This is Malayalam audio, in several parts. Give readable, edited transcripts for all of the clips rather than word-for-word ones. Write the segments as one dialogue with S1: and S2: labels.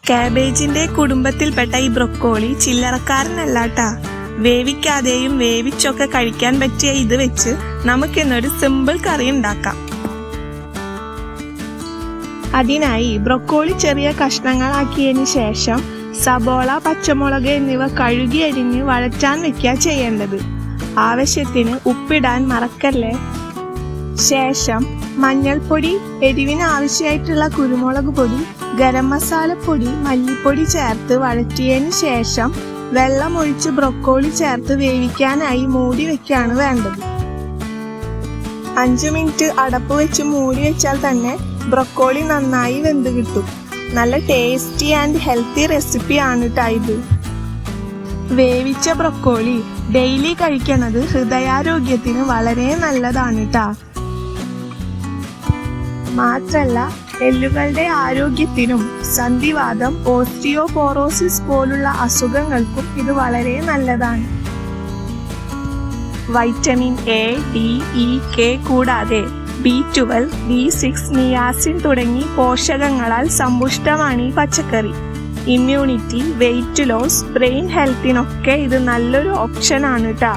S1: കാബേജിന്റെ കുടുംബത്തിൽപ്പെട്ട ഈ ബ്രൊക്കോളി ചില്ലറക്കാരനല്ലാട്ടാ. വേവിക്കാതെയും വേവിച്ചൊക്കെ കഴിക്കാൻ പറ്റിയ ഇത് വെച്ച് നമുക്കിന്നൊരു സിമ്പിൾ കറി ഉണ്ടാക്കാം. അതിനായി ബ്രൊക്കോളി ചെറിയ കഷ്ണങ്ങളാക്കിയതിന് ശേഷം സബോള, പച്ചമുളക് എന്നിവ കഴുകി അരിഞ്ഞ് വഴറ്റാൻ വെക്കുക ചെയ്യേണ്ടത്. ആവശ്യത്തിന് ഉപ്പിടാൻ മറക്കല്ലേ. ശേഷം മഞ്ഞൾപ്പൊടി, എരിവിന് ആവശ്യമായിട്ടുള്ള കുരുമുളക് പൊടി, ഗരം മസാലപ്പൊടി, മല്ലിപ്പൊടി ചേർത്ത് വഴറ്റിയതിന് ശേഷം വെള്ളം ഒഴിച്ച് ബ്രൊക്കോളി ചേർത്ത് വേവിക്കാനായി മൂടി വെക്കാണ് വേണ്ടത്. 5 മിനിറ്റ് അടപ്പ് വെച്ച് മൂടി വെച്ചാൽ തന്നെ ബ്രൊക്കോളി നന്നായി വെന്ത് കിട്ടും. നല്ല ടേസ്റ്റി ആൻഡ് ഹെൽത്തി റെസിപ്പിയാണ് ട്ടോ ഇത്. വേവിച്ച ബ്രൊക്കോളി ഡെയിലി കഴിക്കുന്നത് ഹൃദയാരോഗ്യത്തിന് വളരെ നല്ലതാണ് ട്ടോ. മാത്രല്ല എല്ലുകളുടെ ആരോഗ്യത്തിനും സന്ധിവാതം, ഓസ്റ്റിയോപോറോസിസ് പോലുള്ള അസുഖങ്ങൾക്കും ഇത് വളരെ നല്ലതാണ്. Vitamin A, D, E, K കൂടാതെ B12, B6, നിയാസിൻ തുടങ്ങി പോഷകങ്ങളാൽ സമ്പുഷ്ടമാണ് ഈ പച്ചക്കറി. ഇമ്മ്യൂണിറ്റി, വെയിറ്റ് ലോസ്, ബ്രെയിൻ ഹെൽത്തിനൊക്കെ ഇത് നല്ലൊരു ഓപ്ഷനാണ് ട്ടോ.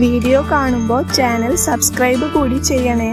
S1: വീഡിയോ കാണുമ്പോൾ ചാനൽ സബ്സ്ക്രൈബ് കൂടി ചെയ്യണേ.